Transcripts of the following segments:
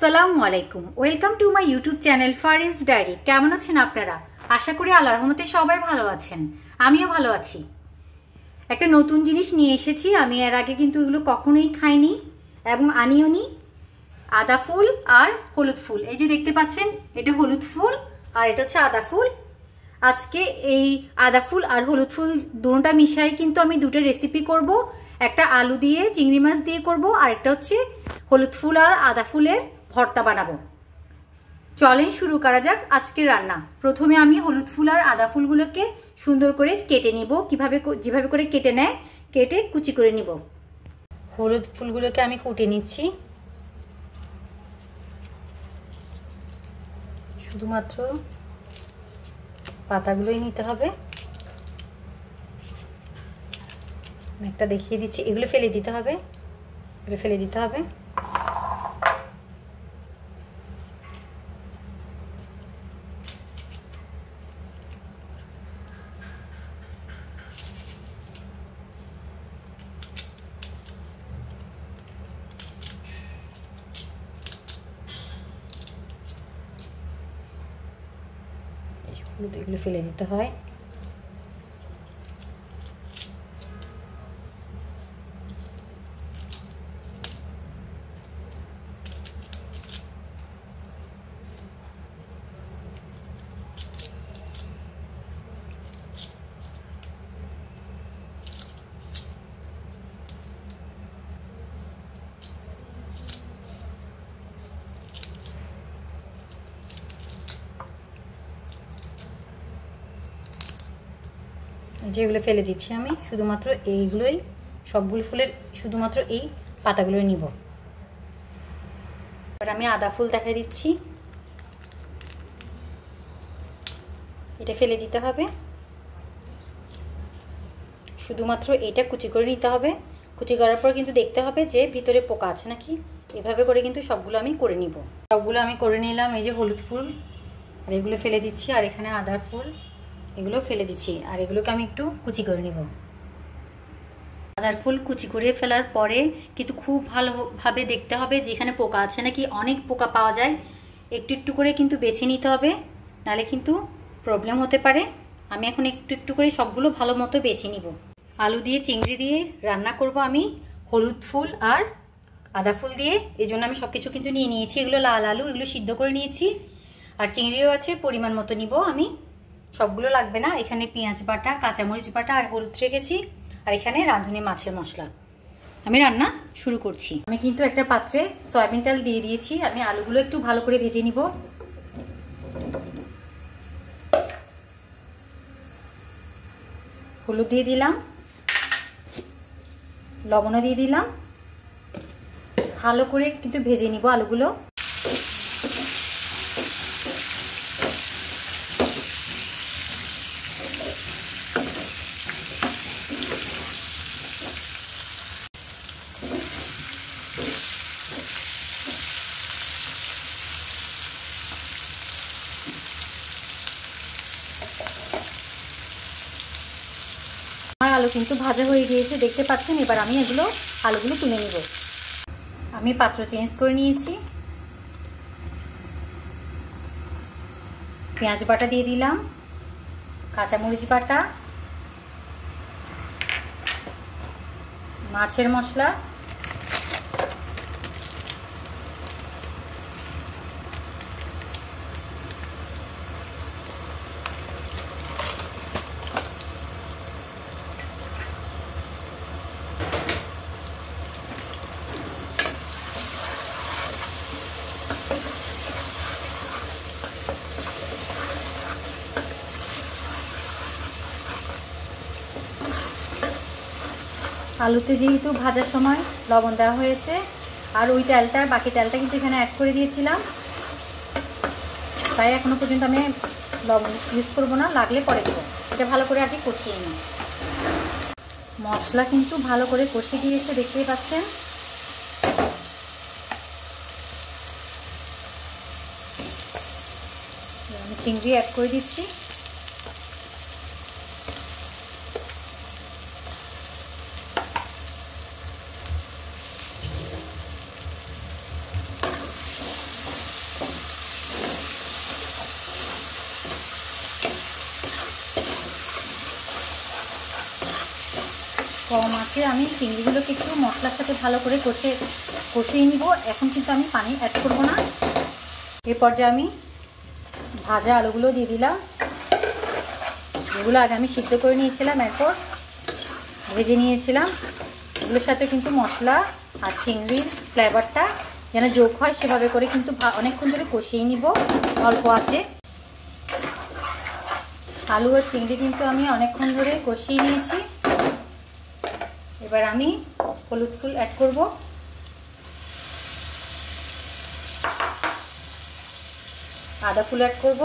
আসসালামু আলাইকুম, welcome to my YouTube channel Faris diary. কেমন আছেন আপনারা? আশা করি আল্লাহর রহমতে সবাই ভালো আছেন, আমিও ভালো আছি। একটা নতুন জিনিস নিয়ে এসেছি, আমি এর আগে কিন্তু এগুলো কখনোই খাইনি এবং আনিও নি। আদা ফুল আর হলুদ ফুল, এই যে দেখতে পাচ্ছেন, এটা হলুদ ফুল আর এটা হচ্ছে আদা ফুল। আজকে এই আদা ফুল আর হলুদ ফুল দুটোটা মিশাই কিন্তু আমি দুটো রেসিপি করব। একটা আলু দিয়ে চিংড়ি মাছ দিয়ে করব, আর একটা হচ্ছে হলুদ ফুল আর আদা ফুলের ভর্তা বানাবো। চলেন শুরু করা যাক আজকের রান্না। প্রথমে আমি হলুদ ফুল আর আদা ফুলগুলোকে সুন্দর করে কেটে নিব, যেভাবে করে কেটে নেয়, কেটে কুচি করে নিব। হলুদ ফুলগুলোকে আমি কুটে নিচ্ছি, শুধুমাত্র পাতাগুলোই নিতে হবে। একটা দেখিয়ে দিচ্ছি, এগুলো ফেলে দিতে হবে, এগুলো ফেলে দিতে হবে। এগুলো ফেলে দিতে হয়। যেগুলো ফেলে দিচ্ছি আমি, শুধুমাত্র এইগুলোই, সবগুলো ফুলের শুধুমাত্র এই পাতাগুলোই নিব। এবার আমি আদা ফুল দেখাই দিচ্ছি, এটা ফেলে দিতে হবে। শুধুমাত্র এটা কুচি করে নিতে হবে। কুচি করার পর কিন্তু দেখতে হবে যে ভিতরে পোকা আছে নাকি। এভাবে করে কিন্তু সবগুলো আমি করে নিব। সবগুলো আমি করে নিলাম। এই যে হলুদ ফুল, আর এগুলো ফেলে দিচ্ছি, আর এখানে আদার ফুল, এগুলো ফেলে দিচ্ছি, আর এগুলোকে আমি একটু কুচি করে নিব। আদার ফুল কুচি করে ফেলার পরে কিন্তু খুব ভালোভাবে দেখতে হবে যেখানে পোকা আছে নাকি। অনেক পোকা পাওয়া যায়, একটু একটু করে কিন্তু বেছে নিতে হবে, নাহলে কিন্তু প্রবলেম হতে পারে। আমি এখন একটু একটু করে সবগুলো ভালো মতো বেছে নিব। আলু দিয়ে চিংড়ি দিয়ে রান্না করব আমি, হলুদ ফুল আর আদা ফুল দিয়ে। এই জন্য আমি সব কিছু কিন্তু নিয়ে নিয়েছি। এগুলো লাল আলু, এগুলো সিদ্ধ করে নিয়েছি, আর চিংড়িও আছে পরিমাণ মতো নিব আমি। সবগুলো লাগবে না। এখানে পেঁয়াজ বাটা, কাঁচামরিচ বাটা আর হলুদ রেখেছি, আর এখানে রাঁধুনি মাছের মশলা। আমি রান্না শুরু করছি। আমি কিন্তু একটা পাত্রে সয়াবিন তেল দিয়ে দিয়েছি। আমি আলুগুলো একটু ভালো করে ভেজে নিব। হলুদ দিয়ে দিলাম, লবণও দিয়ে দিলাম। ভালো করে কিন্তু ভেজে নিব আলুগুলো। আলু কিন্তু ভাজা হয়ে গিয়েছে, দেখতে পাচ্ছেন। এবার আমি আলুগুলো তুলে নিব। আমি পাত্র চেঞ্জ করে নিয়েছি। পেঁয়াজ বাটা দিয়ে দিলাম, কাঁচামরিচ বাটা, মাছের মশলা, আলুতে যেহেতু ভাজার সময় লবণ দেওয়া হয়েছে, আর ওই তেলটা, বাকি তেলটা কিন্তু এখানে অ্যাড করে দিয়েছিলাম, তাই এখনো পর্যন্ত আমি লবণ ইউজ করবো না, লাগলে পরে দেবো। এটা ভালো করে আগে কষিয়ে নিই। মশলা কিন্তু ভালো করে কষে গিয়েছে, দেখতেই পাচ্ছেন। আমি চিংড়ি অ্যাড করে দিচ্ছি। কম আছে আমি চিংড়িগুলোকে একটু মশলার সাথে ভালো করে কষিয়ে নিব। এখন কিন্তু আমি পানি অ্যাড করব না। এর পর্যায়ে আমি ভাজা আলুগুলো দিয়ে দিলাম, যেগুলো আগে আমি সিদ্ধ করে নিয়েছিলাম, এরপর ভেজে নিয়েছিলাম। এগুলোর সাথে কিন্তু মশলা আর চিংড়ির ফ্লেভারটা যেন যোগ হয় সেভাবে করে কিন্তু অনেকক্ষণ ধরে কষিয়ে নিব অল্প আছে। আলু আর চিংড়ি কিন্তু আমি অনেকক্ষণ ধরে কষিয়ে নিয়েছি। এবার আমি হলুদ ফুল অ্যাড করব, আদা ফুল অ্যাড করব,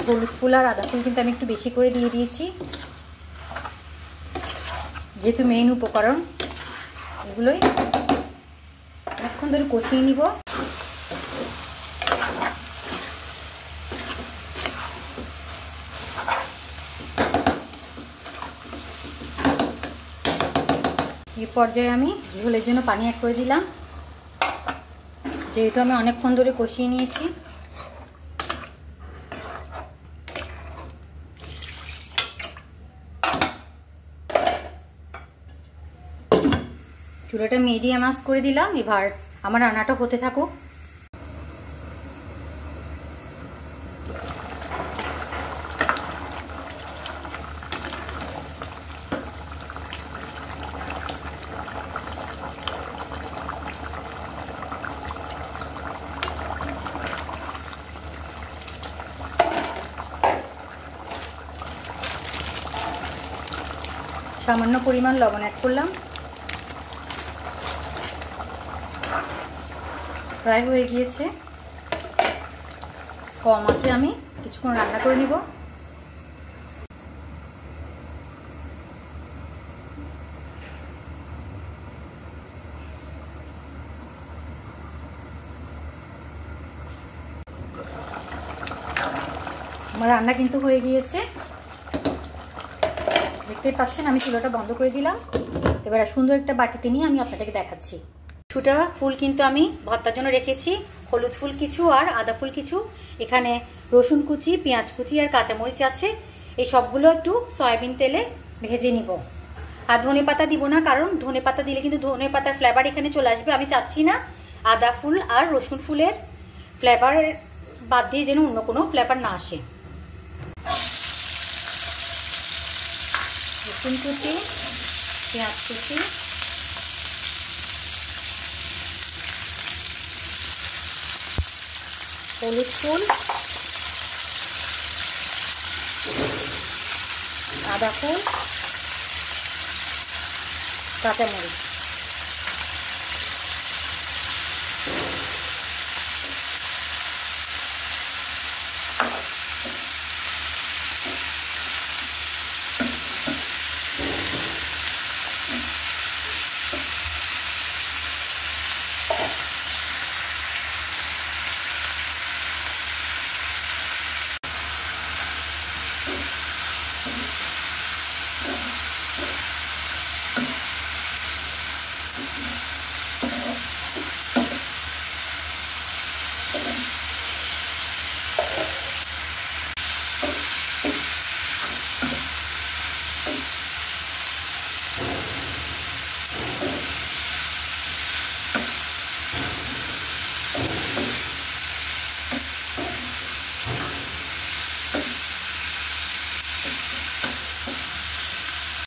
হলুদ ফুল আর আদা ফুল কিন্তু আমি একটু বেশি করে দিয়ে দিয়েছি, যেহেতু মেইন উপকরণ। এগুলোই অনেকক্ষণ ধরে কষিয়ে নিব। এই পর্যায়ে আমি ঝোলের জন্য পানি অ্যাড করে দিলাম, যেহেতু আমি অনেকক্ষণ ধরে কষিয়ে নিয়েছি। চুলাটা মিডিয়াম আঁচ করে দিলাম। এবার আমার রান্নাটা হতে থাকুক। সামান্য পরিমাণ লবণ অ্যাড করলাম। প্রায় হয়ে গিয়েছে, কম আছে আমি কিছুক্ষণ রান্না করে নিব। আমার রান্না কিন্তু হয়ে গিয়েছে, দেখতেই পাচ্ছেন। আমি চুলাটা বন্ধ করে দিলাম। এবার সুন্দর একটা বাটিতে নিয়ে আমি আপনাদেরকে দেখাচ্ছি। কিছুটা ফুল কিন্তু আমি ভর্তার জন্য রেখেছি, হলুদ ফুল কিছু আর আদা ফুল কিছু। এখানে রসুন কুচি, পেঁয়াজ কুচি আর কাঁচামরিচ আছে। এই সবগুলো একটু সয়াবিন তেলে ভেজে নিব। আর ধনে পাতা দিব না, কারণ ধনে পাতা দিলে কিন্তু ধনে পাতার ফ্লেভার এখানে চলে আসবে। আমি চাচ্ছি না আদা ফুল আর রসুন ফুলের ফ্লেভার বাদ দিয়ে যেন অন্য কোনো ফ্লেভার না আসে। রসুন কুচি, পেঁয়াজ কুচি, হলুদ ফুল, আদা ফুল, কাঁচামরিচ।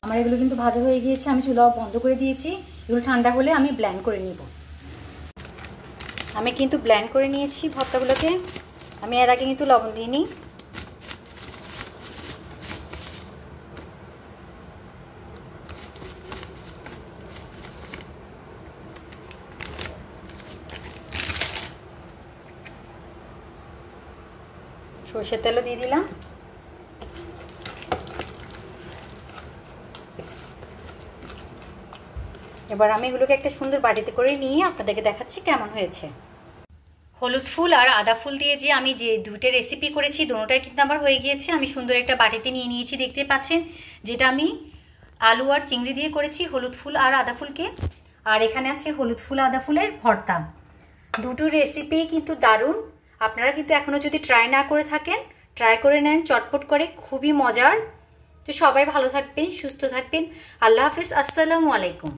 আমার এগুলো কিন্তু ভাজা হয়ে গিয়েছে, আমি চুলা বন্ধ করে দিয়েছি। এগুলো ঠান্ডা হলে আমি ব্লেন্ড করে নিব। আমি কিন্তু ব্লেন্ড করে নিয়েছি ভর্তাগুলোকে। আমি এর আগে কিন্তু লবণ দিইনি। সরষের তেলও দিয়ে দিলাম। এবার আমি এগুলোকে একটা সুন্দর বাটিতে করে নিয়ে আপনাদেরকে দেখাচ্ছি কেমন হয়েছে। হলুদ ফুল আর আদা ফুল দিয়ে যে আমি যে দুটো রেসিপি করেছি, দুটোটাই কিন্তু আমার হয়ে গিয়েছে। আমি সুন্দর একটা বাটিতে নিয়ে নিয়েছি, দেখতে পাচ্ছেন, যেটা আমি আলু আর চিংড়ি দিয়ে করেছি হলুদ ফুল আর আদা ফুলকে। আর এখানে আছে হলুদ ফুল আদা ফুলের ভর্তা। দুটো রেসিপি কিন্তু দারুণ। আপনারা কিন্তু এখনও যদি ট্রাই না করে থাকেন, ট্রাই করে নেন, চটপট করে, খুবই মজার। তো সবাই ভালো থাকবেন, সুস্থ থাকবেন। আল্লাহ হাফিজ, আসসালামু আলাইকুম।